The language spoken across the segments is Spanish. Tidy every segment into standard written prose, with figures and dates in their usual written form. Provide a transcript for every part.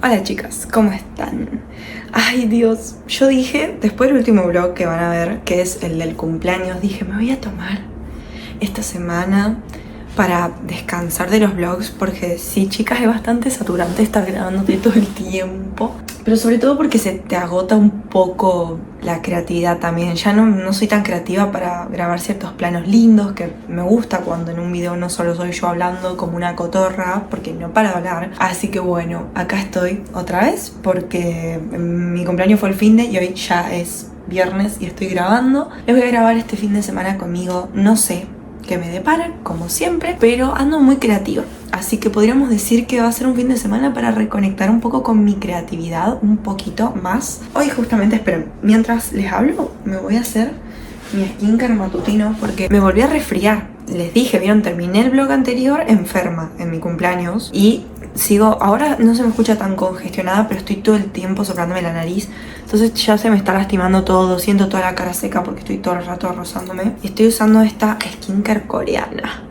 Hola chicas, ¿cómo están? Ay Dios, yo dije, después del último vlog que van a ver, que es el del cumpleaños, dije, me voy a tomar esta semana para descansar de los vlogs, porque sí, chicas, es bastante saturante estar grabándote todo el tiempo, pero sobre todo porque se te agota un poco la creatividad también. Ya no soy tan creativa para grabar ciertos planos lindos, que me gusta cuando en un video no solo soy yo hablando como una cotorra, porque no para de hablar. Así que bueno, acá estoy otra vez, porque mi cumpleaños fue el finde y hoy ya es viernes y estoy grabando. Les voy a grabar este fin de semana conmigo, no sé que me deparan, como siempre, pero ando muy creativa, así que podríamos decir que va a ser un fin de semana para reconectar un poco con mi creatividad, un poquito más. Hoy justamente, esperen, mientras les hablo, me voy a hacer mi skincare matutino porque me volví a resfriar. Les dije, vieron, terminé el vlog anterior enferma en mi cumpleaños y sigo, ahora no se me escucha tan congestionada, pero estoy todo el tiempo soplándome la nariz, entonces ya se me está lastimando todo, siento toda la cara seca porque estoy todo el rato rozándome. Estoy usando esta skincare coreana,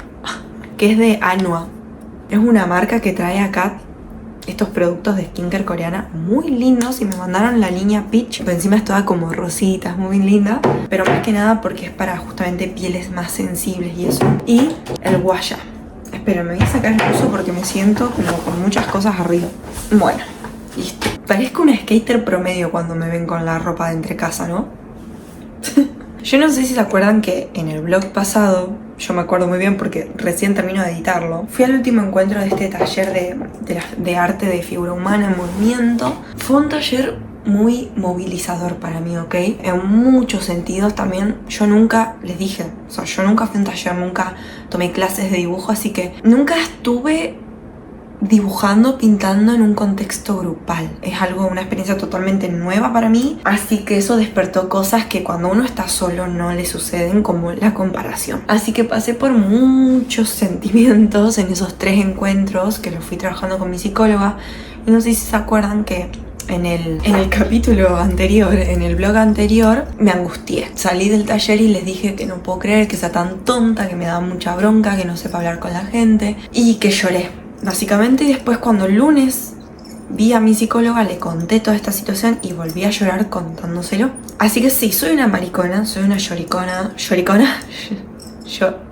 que es de Anua. Es una marca que trae acá estos productos de skincare coreana muy lindos y me mandaron la línea Peach, pero encima es toda como rosita, es muy linda, pero más que nada porque es para justamente pieles más sensibles y eso. Y el guaya. Espera, me voy a sacar el uso porque me siento como con muchas cosas arriba. Bueno, listo. Parezco una skater promedio cuando me ven con la ropa de entrecasa, ¿no? Yo no sé si se acuerdan que en el vlog pasado, yo me acuerdo muy bien porque recién termino de editarlo, fui al último encuentro de este taller de arte de figura humana en movimiento. Fue un taller muy movilizador para mí, ¿ok? En muchos sentidos también. Yo nunca, les dije, o sea, yo nunca fui a un taller, nunca tomé clases de dibujo, así que nunca estuve dibujando, pintando en un contexto grupal. Es algo, una experiencia totalmente nueva para mí, así que eso despertó cosas que cuando uno está solo no le suceden, como la comparación. Así que pasé por muchos sentimientos en esos 3 encuentros que los fui trabajando con mi psicóloga. Y no sé si se acuerdan que en el capítulo anterior, en el vlog anterior, me angustié. Salí del taller y les dije que no puedo creer que sea tan tonta, que me da mucha bronca, que no sepa hablar con la gente y que lloré, básicamente. Y después, cuando el lunes vi a mi psicóloga, le conté toda esta situación y volví a llorar contándoselo. Así que sí, soy una maricona, soy una lloricona.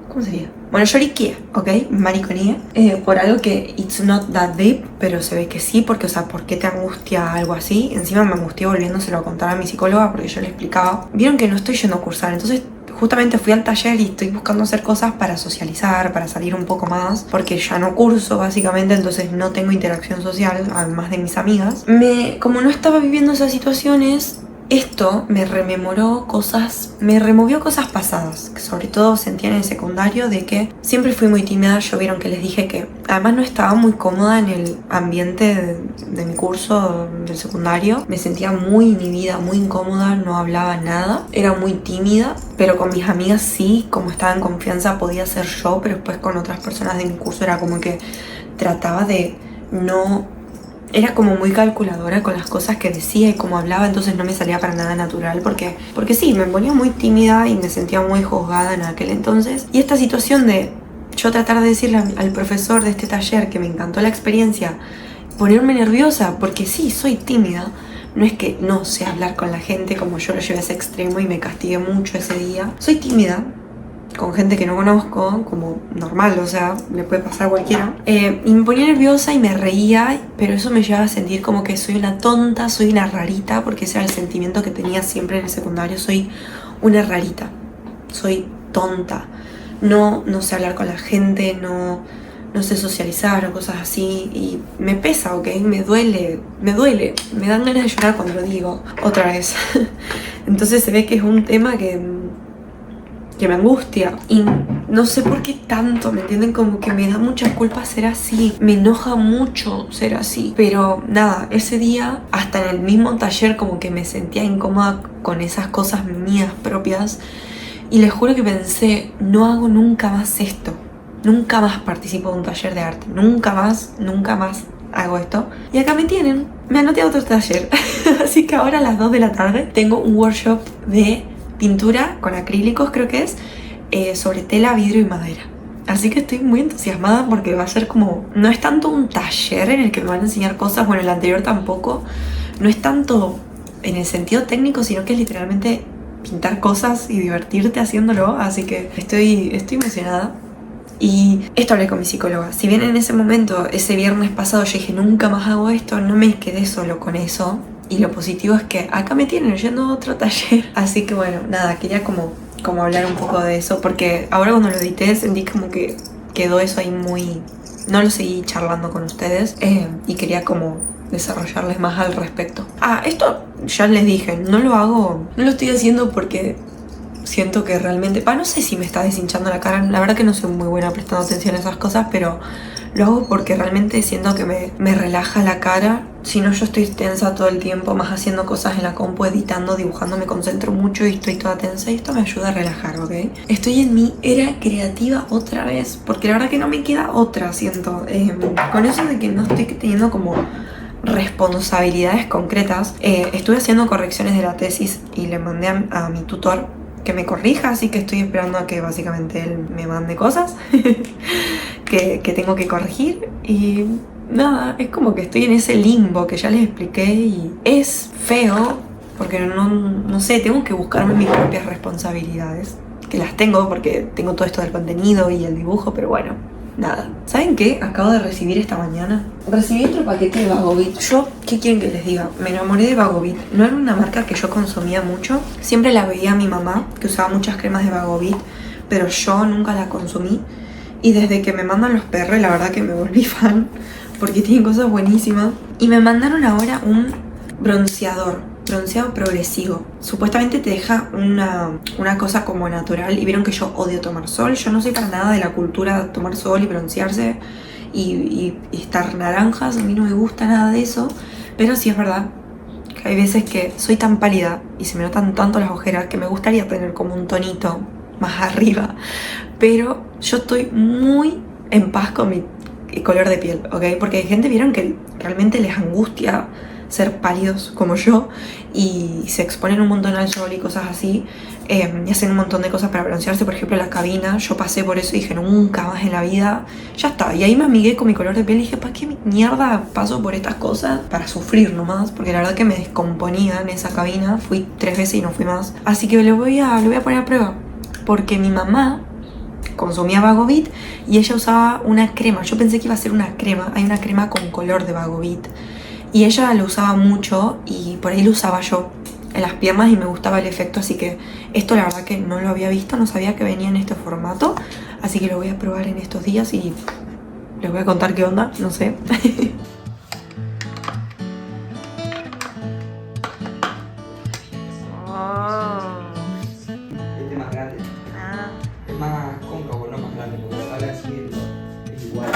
¿Cómo sería? Bueno, lloriqué, ¿ok? Mariconía. Por algo que it's not that deep, pero se ve que sí, porque, o sea, ¿por qué te angustia algo así? Encima me angustié volviéndoselo a contar a mi psicóloga porque yo le explicaba. Vieron que no estoy yendo a cursar, entonces justamente fui al taller y estoy buscando hacer cosas para socializar, para salir un poco más, porque ya no curso básicamente, entonces no tengo interacción social, además de mis amigas. Como no estaba viviendo esas situaciones, esto me removió cosas pasadas, que sobre todo sentía en el secundario, de que siempre fui muy tímida. Yo vieron que les dije que además no estaba muy cómoda en el ambiente de mi curso del secundario. Me sentía muy inhibida, muy incómoda, no hablaba nada, era muy tímida, pero con mis amigas sí, como estaba en confianza podía ser yo, pero después con otras personas de mi curso era como que trataba de no... Era como muy calculadora con las cosas que decía y cómo hablaba, entonces no me salía para nada natural porque sí, me ponía muy tímida y me sentía muy juzgada en aquel entonces. Y esta situación de yo tratar de decirle al profesor de este taller que me encantó la experiencia, ponerme nerviosa, porque sí, soy tímida. No es que no sé hablar con la gente, como yo lo llevé a ese extremo y me castigué mucho ese día. Soy tímida con gente que no conozco, como normal, o sea, le puede pasar a cualquiera. Y me ponía nerviosa y me reía, pero eso me llevaba a sentir como que soy una tonta, soy una rarita, porque ese era el sentimiento que tenía siempre en el secundario. Soy una rarita, soy tonta, no sé hablar con la gente, no no sé, socializar o cosas así. Y me pesa, ¿ok? Me duele, me dan ganas de llorar cuando lo digo, otra vez. Entonces se ve que es un tema que me angustia y no sé por qué tanto, ¿me entienden? Como que me da mucha culpa ser así, me enoja mucho ser así, pero nada, ese día hasta en el mismo taller como que me sentía incómoda con esas cosas mías propias y les juro que pensé, no hago nunca más esto, nunca más participo de un taller de arte, nunca más hago esto. Y acá me tienen, me anoté a otro taller, así que ahora a las 2 de la tarde tengo un workshop de pintura con acrílicos, creo que es, sobre tela, vidrio y madera. Así que estoy muy entusiasmada porque va a ser como, no es tanto un taller en el que me van a enseñar cosas, bueno, el anterior tampoco, no es tanto en el sentido técnico, sino que es literalmente pintar cosas y divertirte haciéndolo, así que estoy emocionada. Y esto hablé con mi psicóloga. Si bien en ese momento, ese viernes pasado, yo dije nunca más hago esto, no me quedé solo con eso. Y lo positivo es que acá me tienen yendo a otro taller. Así que bueno, nada, quería como hablar un poco de eso. Porque ahora cuando lo edité sentí como que quedó eso ahí muy... No lo seguí charlando con ustedes. Y quería como desarrollarles más al respecto. Esto ya les dije, no lo estoy haciendo porque siento que realmente, no sé si me está deshinchando la cara, la verdad que no soy muy buena prestando atención a esas cosas, pero lo hago porque realmente siento que me relaja la cara. Si no, yo estoy tensa todo el tiempo, más haciendo cosas en la compu, editando, dibujando, me concentro mucho y estoy toda tensa y esto me ayuda a relajar, ¿ok? Estoy en mi era creativa otra vez, porque la verdad que no me queda otra, siento. Con eso de que no estoy teniendo como responsabilidades concretas, estuve haciendo correcciones de la tesis y le mandé a mi tutor que me corrija, así que estoy esperando a que básicamente él me mande cosas que tengo que corregir y nada, es como que estoy en ese limbo que ya les expliqué y es feo porque no sé, tengo que buscarme mis propias responsabilidades, que las tengo porque tengo todo esto del contenido y el dibujo, pero bueno, nada. ¿Saben qué? Acabo de recibir esta mañana. Recibí otro paquete de Vagovit. Yo, ¿qué quieren que les diga? Me enamoré de Vagovit. No era una marca que yo consumía mucho. Siempre la veía a mi mamá, que usaba muchas cremas de Vagovit, pero yo nunca la consumí. Y desde que me mandan los perros, la verdad que me volví fan, porque tienen cosas buenísimas. Y me mandaron ahora un bronceado progresivo. Supuestamente te deja una cosa como natural. Y vieron que yo odio tomar sol. Yo no soy para nada de la cultura de tomar sol y broncearse y estar naranjas. A mí no me gusta nada de eso. Pero sí es verdad que hay veces que soy tan pálida y se me notan tanto las ojeras que me gustaría tener como un tonito más arriba. Pero yo estoy muy en paz con mi color de piel, ¿ok? Porque hay gente, vieron que realmente les angustia ser pálidos como yo y se exponen un montón al sol y cosas así, y hacen un montón de cosas para broncearse. Por ejemplo, la cabina, yo pasé por eso y dije nunca más en la vida, ya está. Y ahí me amigué con mi color de piel y dije, ¿para qué mierda paso por estas cosas? Para sufrir nomás, porque la verdad que me descomponía en esa cabina. Fui 3 veces y no fui más, así que lo voy a poner a prueba, porque mi mamá consumía Vagovit y ella usaba una crema. Yo pensé que iba a ser una crema. Hay una crema con color de Vagovit y ella lo usaba mucho y por ahí lo usaba yo en las piernas y me gustaba el efecto, así que esto la verdad que no lo había visto, no sabía que venía en este formato, así que lo voy a probar en estos días y les voy a contar qué onda, no sé. Este es más grande. Es más cóncavo, no más grande, porque sale así es igual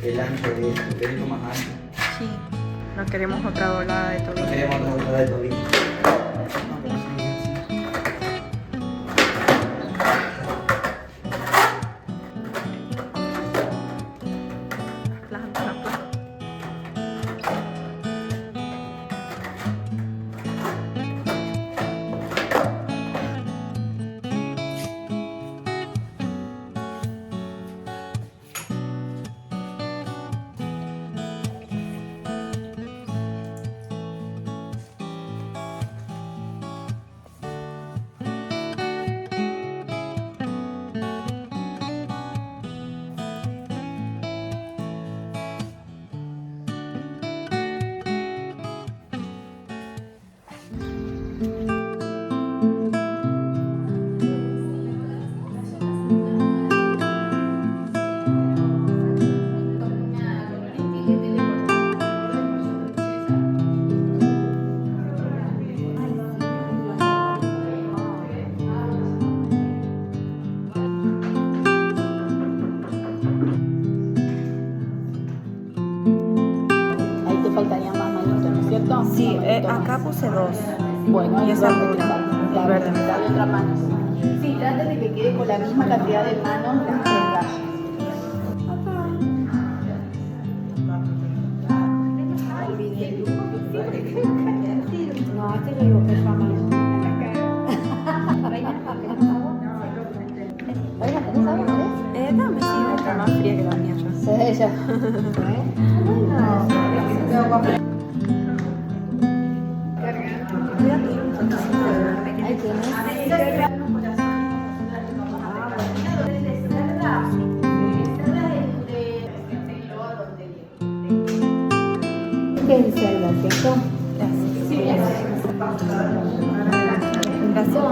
el ancho de esto, de esto más ancho. Sí, no queremos otra doblada de tobillo. No queremos otra botada de tobillo. No, pero sí, así. ¿no? Sí, acá puse 2. Bueno, y esa verde, otra. la Verde. la otra mano. Sí, trate de que quede con la misma cantidad de manos las prendas. No, este lo digo que llama. Oiga, ¿tenés agua, Andrés? Dame, sí, está más fría que la mía ya. Sí, ya. Ahí tienes. ¿Qué es el cerdo, cierto? Gracias.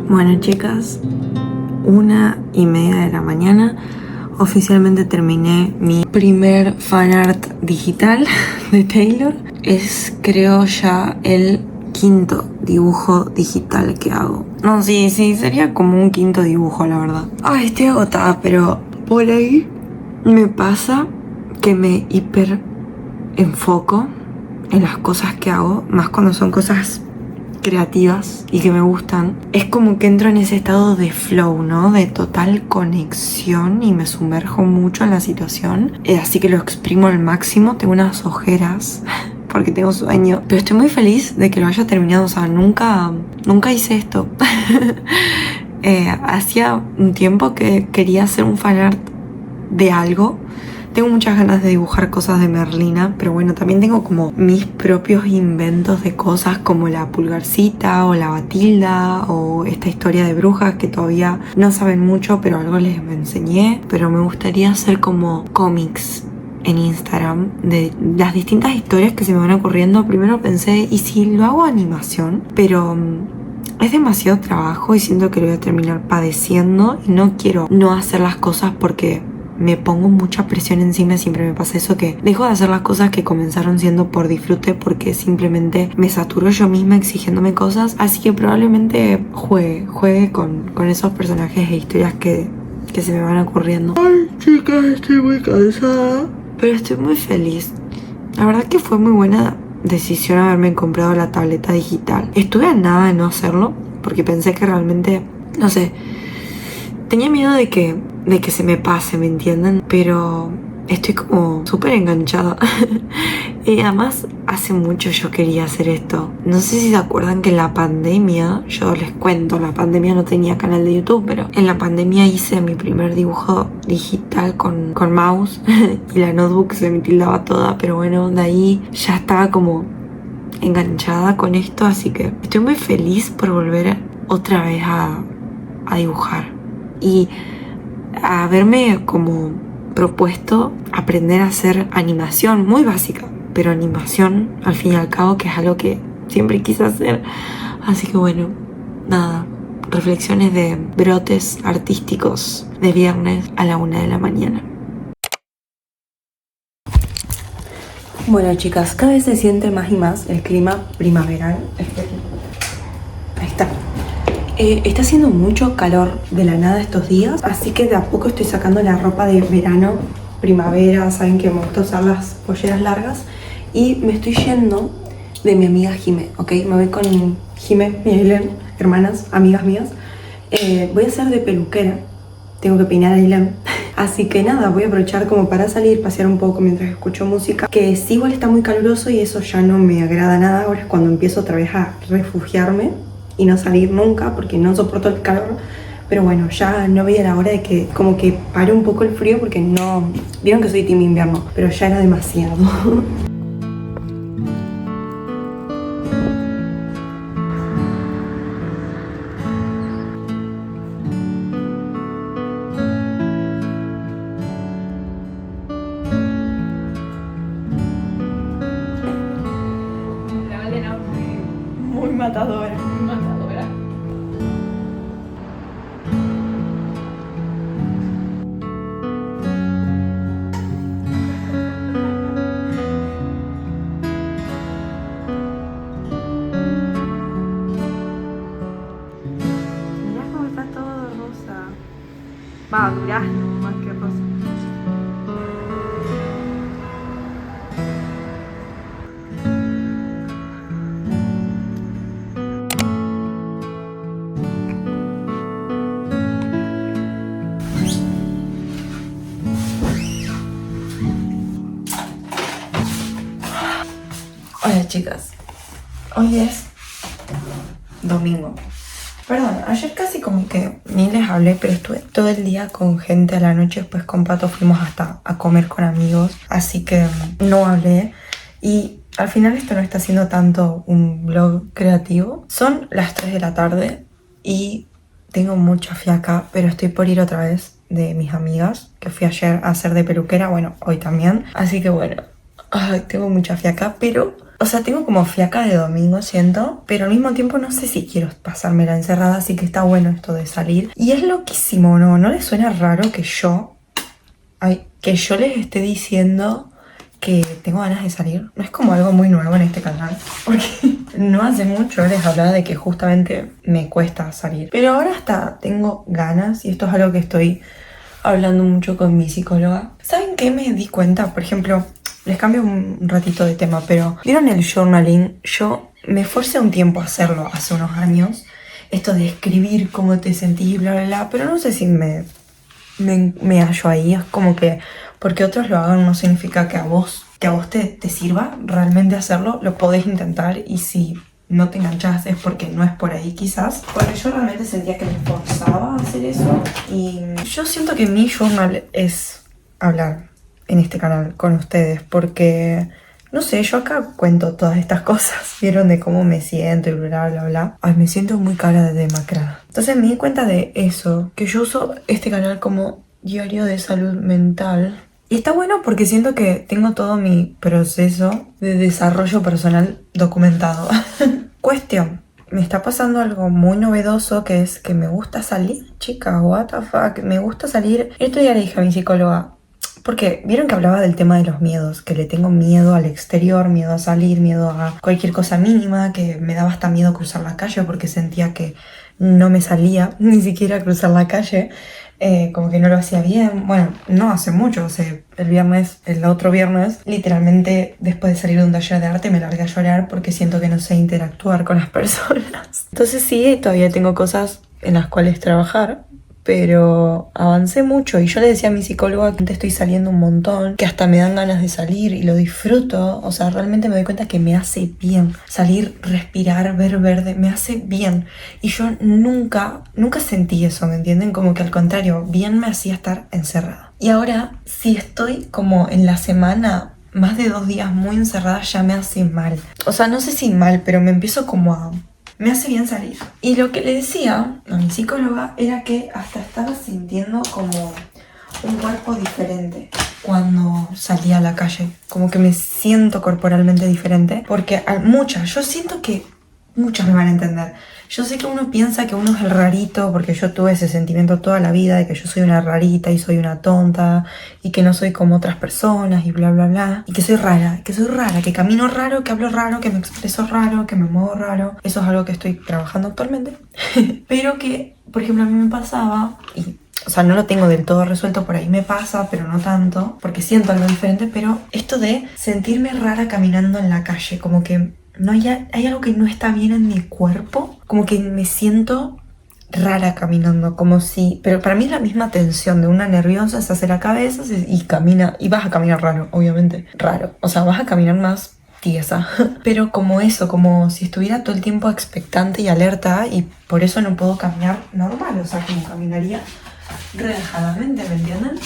Bueno, chicas, 1:30 de la mañana. Oficialmente terminé mi primer fanart digital de Taylor. Es, creo, ya el 5.º dibujo digital que hago. No, sí, sería como un 5.º dibujo, la verdad. Ay, estoy agotada, pero por ahí me pasa que me hiper enfoco en las cosas que hago, más cuando son cosas creativas y que me gustan. Es como que entro en ese estado de flow, ¿no? De total conexión y me sumerjo mucho en la situación. Así que lo exprimo al máximo. Tengo unas ojeras porque tengo sueño, pero estoy muy feliz de que lo haya terminado. O sea, nunca hice esto. Hacía un tiempo que quería hacer un fanart de algo. Tengo muchas ganas de dibujar cosas de Merlina, pero bueno, también tengo como mis propios inventos de cosas como la Pulgarcita o la Batilda o esta historia de brujas que todavía no saben mucho, pero algo les enseñé. Pero me gustaría hacer como cómics en Instagram de las distintas historias que se me van ocurriendo. Primero pensé, ¿y si lo hago animación? Pero es demasiado trabajo y siento que lo voy a terminar padeciendo y no quiero no hacer las cosas porque me pongo mucha presión encima. Siempre me pasa eso, que dejo de hacer las cosas que comenzaron siendo por disfrute porque simplemente me saturo yo misma exigiéndome cosas. Así que probablemente juegue con esos personajes e historias que se me van ocurriendo. Ay, chicas, estoy muy cansada, pero estoy muy feliz. La verdad que fue muy buena decisión haberme comprado la tableta digital. Estuve a nada de no hacerlo porque pensé que realmente, no sé, tenía miedo de que se me pase, ¿me entienden? Pero estoy como súper enganchada. Y además, hace mucho yo quería hacer esto. No sé si se acuerdan que en la pandemia, yo les cuento, en la pandemia no tenía canal de YouTube, pero en la pandemia hice mi primer dibujo digital con mouse y la notebook se me tildaba toda, pero bueno, de ahí ya estaba como enganchada con esto, así que estoy muy feliz por volver otra vez a dibujar. Y haberme como propuesto aprender a hacer animación muy básica, pero animación al fin y al cabo, que es algo que siempre quise hacer. Así que bueno, nada, reflexiones de brotes artísticos de viernes a la 1 de la mañana. Bueno, chicas, cada vez se siente más y más el clima primaveral. Ahí está. Está haciendo mucho calor de la nada estos días, así que de a poco estoy sacando la ropa de verano, primavera. Saben que me gusta usar las polleras largas. Y me estoy yendo de mi amiga Jime, ¿ok? Me voy con Jime y Aileen, hermanas, amigas mías. Voy a ser de peluquera, tengo que peinar a Aileen. Así que nada, voy a aprovechar como para salir, pasear un poco mientras escucho música. Que sí, igual está muy caluroso y eso ya no me agrada nada. Ahora es cuando empiezo otra vez a refugiarme y no salir nunca porque no soporto el calor. Pero bueno, ya no veía la hora de que como que pare un poco el frío porque no... Vieron que soy team invierno, pero ya era demasiado. matadora. Matadora. Mirá cómo está todo rosa. Va, durazno más que rosa. Hola chicas, hoy es domingo. Perdón, ayer casi como que ni les hablé, pero estuve todo el día con gente a la noche. Después con Pato fuimos hasta a comer con amigos, así que no hablé. Y al final esto no está siendo tanto un vlog creativo. Son las 3 de la tarde y tengo mucha fiaca, pero estoy por ir otra vez de mis amigas, que fui ayer a hacer de peluquera, bueno, hoy también. Así que bueno, ay, tengo mucha fiaca, pero... O sea, tengo como fiaca de domingo, siento, pero al mismo tiempo no sé si quiero pasármela encerrada, así que está bueno esto de salir. Y es loquísimo, ¿no? ¿No les suena raro que yo les esté diciendo que tengo ganas de salir? No es como algo muy nuevo en este canal, porque no hace mucho les hablaba de que justamente me cuesta salir. Pero ahora hasta tengo ganas, y esto es algo que estoy hablando mucho con mi psicóloga. ¿Saben qué me di cuenta? Por ejemplo... Les cambio un ratito de tema, pero ¿vieron el journaling? Yo me forcé un tiempo a hacerlo hace unos años. Esto de escribir cómo te sentís, bla, bla, bla. Pero no sé si me hallo ahí. Es como que porque otros lo hagan no significa que a vos te sirva realmente hacerlo. Lo podés intentar y si no te enganchás es porque no es por ahí quizás. Porque yo realmente sentía que me forzaba a hacer eso. Y yo siento que mi journal es hablar en este canal con ustedes, porque no sé, yo acá cuento todas estas cosas, vieron de cómo me siento y bla bla bla. Ay, me siento muy cara de demacrada. Entonces me di cuenta de eso, que yo uso este canal como diario de salud mental. Y está bueno porque siento que tengo todo mi proceso de desarrollo personal documentado. Cuestión, me está pasando algo muy novedoso, que es que me gusta salir, chicas, what the fuck, me gusta salir. Esto ya le dije a mi psicóloga, porque vieron que hablaba del tema de los miedos, que le tengo miedo al exterior, miedo a salir, miedo a cualquier cosa mínima, que me daba hasta miedo cruzar la calle porque sentía que no me salía ni siquiera cruzar la calle, como que no lo hacía bien. Bueno, no hace mucho, o sea, el otro viernes, literalmente después de salir de un taller de arte me largué a llorar porque siento que no sé interactuar con las personas. Entonces sí, todavía tengo cosas en las cuales trabajar, pero avancé mucho y yo le decía a mi psicóloga que estoy saliendo un montón, que hasta me dan ganas de salir y lo disfruto. O sea, realmente me doy cuenta que me hace bien salir, respirar, ver verde, me hace bien. Y yo nunca sentí eso, ¿me entienden? Como que al contrario, bien me hacía estar encerrada. Y ahora, si estoy como en la semana más de 2 días muy encerrada, ya me hace mal. O sea, no sé si mal, pero me empiezo como a... Me hace bien salir. Y lo que le decía a mi psicóloga era que hasta estaba sintiendo como un cuerpo diferente cuando salía a la calle. Como que me siento corporalmente diferente. Porque yo siento que muchos me van a entender. Yo sé que uno piensa que uno es el rarito, porque yo tuve ese sentimiento toda la vida de que yo soy una rarita y soy una tonta y que no soy como otras personas y bla bla bla, y que soy rara, que camino raro, que hablo raro, que me expreso raro, que me muevo raro. Eso es algo que estoy trabajando actualmente. Pero que, por ejemplo, a mí me pasaba, y o sea, no lo tengo del todo resuelto, por ahí me pasa, pero no tanto, porque siento algo diferente, pero esto de sentirme rara caminando en la calle, como que no hay algo que no está bien en mi cuerpo, como que me siento rara caminando, como si... Pero para mí es la misma tensión de una nerviosa, se hace la cabeza y camina, y vas a caminar raro, obviamente, raro, o sea, vas a caminar más tiesa, pero como eso, como si estuviera todo el tiempo expectante y alerta, y por eso no puedo caminar normal, o sea, como caminaría relajadamente, ¿me entienden?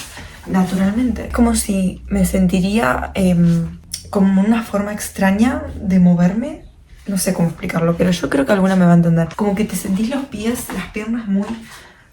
Naturalmente, como si me sentiría... como una forma extraña de moverme. No sé cómo explicarlo, pero yo creo que alguna me va a entender. Como que te sentís los pies, las piernas muy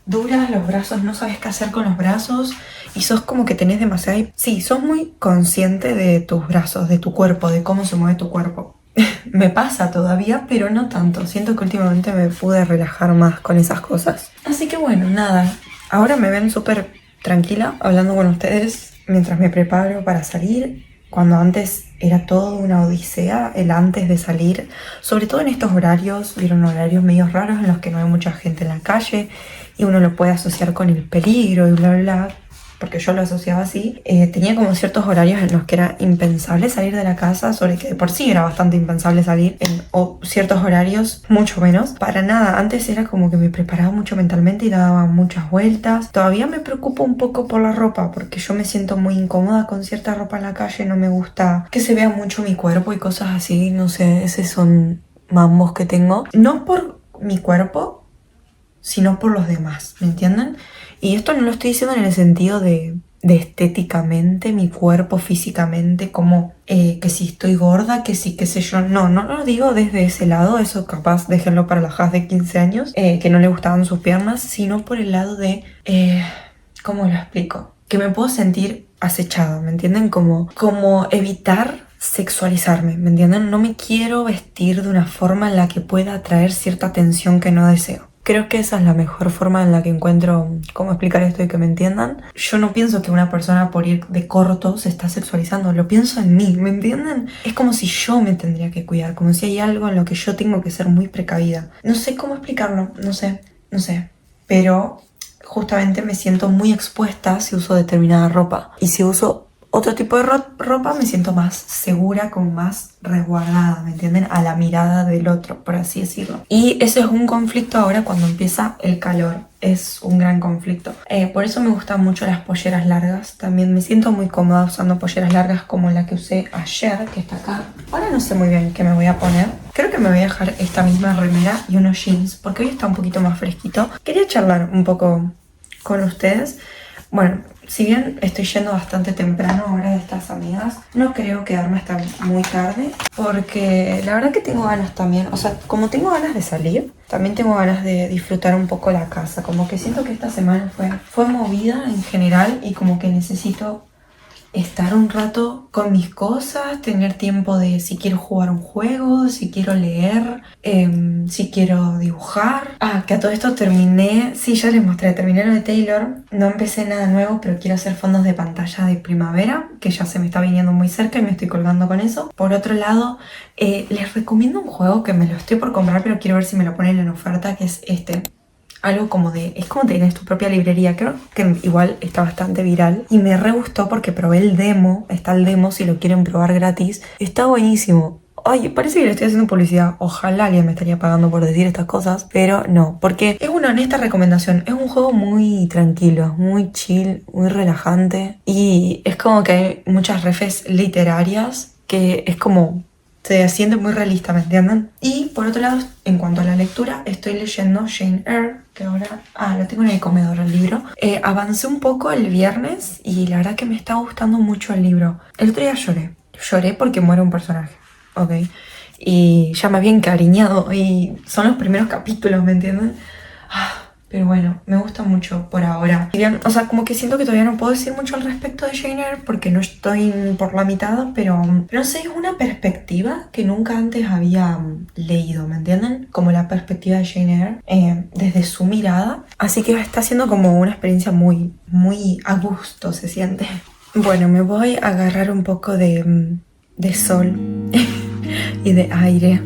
duras, los brazos, no sabes qué hacer con los brazos y sos como que tenés demasiada... Sí, sos muy consciente de tus brazos, de tu cuerpo, de cómo se mueve tu cuerpo. Me pasa todavía, pero no tanto. Siento que últimamente me pude relajar más con esas cosas. Así que bueno, nada. Ahora me ven súper tranquila hablando con ustedes mientras me preparo para salir. Cuando antes era todo una odisea, el antes de salir. Sobre todo en estos horarios, vieron horarios medio raros en los que no hay mucha gente en la calle. Y uno lo puede asociar con el peligro y bla, bla, bla. Porque yo lo asociaba así, tenía como ciertos horarios en los que era impensable salir de la casa, sobre que de por sí era bastante impensable salir o ciertos horarios, mucho menos. Para nada, antes era como que me preparaba mucho mentalmente y daba muchas vueltas. Todavía me preocupo un poco por la ropa, porque yo me siento muy incómoda con cierta ropa en la calle, no me gusta que se vea mucho mi cuerpo y cosas así, no sé, esos son mambos que tengo. No por mi cuerpo, sino por los demás, ¿me entienden? Y esto no lo estoy diciendo en el sentido de estéticamente, mi cuerpo físicamente, como que si estoy gorda, que si qué sé yo. No lo digo desde ese lado, eso capaz déjenlo para la Has de 15 años, que no le gustaban sus piernas, sino por el lado de, ¿cómo lo explico? Que me puedo sentir acechada, ¿me entienden? Como evitar sexualizarme, ¿me entienden? No me quiero vestir de una forma en la que pueda atraer cierta atención que no deseo. Creo que esa es la mejor forma en la que encuentro cómo explicar esto y que me entiendan. Yo no pienso que una persona por ir de corto se está sexualizando, lo pienso en mí, ¿me entienden? Es como si yo me tendría que cuidar, como si hay algo en lo que yo tengo que ser muy precavida. No sé cómo explicarlo, no sé, pero justamente me siento muy expuesta si uso determinada ropa. Y si uso otro tipo de ropa me siento más segura, como más resguardada, ¿me entienden? A la mirada del otro, por así decirlo. Y ese es un conflicto ahora cuando empieza el calor. Es un gran conflicto. Por eso me gustan mucho las polleras largas. También me siento muy cómoda usando polleras largas como la que usé ayer, que está acá. Ahora no sé muy bien qué me voy a poner. Creo que me voy a dejar esta misma remera y unos jeans, porque hoy está un poquito más fresquito. Quería charlar un poco con ustedes. Bueno, si bien estoy yendo bastante temprano ahora de estas amigas, no creo quedarme hasta muy tarde, porque la verdad que tengo ganas también, o sea, como tengo ganas de salir, también tengo ganas de disfrutar un poco la casa, como que siento que esta semana fue movida en general y como que necesito estar un rato con mis cosas, tener tiempo de si quiero jugar un juego, si quiero leer, si quiero dibujar. Que a todo esto terminé, sí, ya les mostré, terminé lo de Taylor, no empecé nada nuevo, pero quiero hacer fondos de pantalla de primavera, que ya se me está viniendo muy cerca y me estoy colgando con eso. Por otro lado, les recomiendo un juego que me lo estoy por comprar, pero quiero ver si me lo ponen en oferta, que es este. Algo como es como tienes tu propia librería, creo que igual está bastante viral y me re gustó porque probé el demo, está el demo si lo quieren probar gratis, está buenísimo. Ay, parece que le estoy haciendo publicidad, ojalá alguien me estaría pagando por decir estas cosas, pero no, porque es una honesta recomendación, es un juego muy tranquilo, muy chill, muy relajante y es como que hay muchas refes literarias que es como se siente muy realista, ¿me entienden? Y por otro lado, en cuanto a la lectura, estoy leyendo Jane Eyre, que ahora, lo tengo en el comedor el libro. Avancé un poco el viernes y la verdad que me está gustando mucho el libro. El otro día lloré porque muere un personaje, ¿ok? Y ya me había encariñado y son los primeros capítulos, ¿me entienden? Pero bueno, me gusta mucho por ahora. Y bien, o sea, como que siento que todavía no puedo decir mucho al respecto de Jane Eyre porque no estoy por la mitad, pero no sé, es una perspectiva que nunca antes había leído, ¿me entienden? Como la perspectiva de Jane Eyre desde su mirada. Así que está siendo como una experiencia muy, muy a gusto, se siente. Bueno, me voy a agarrar un poco de sol y de aire.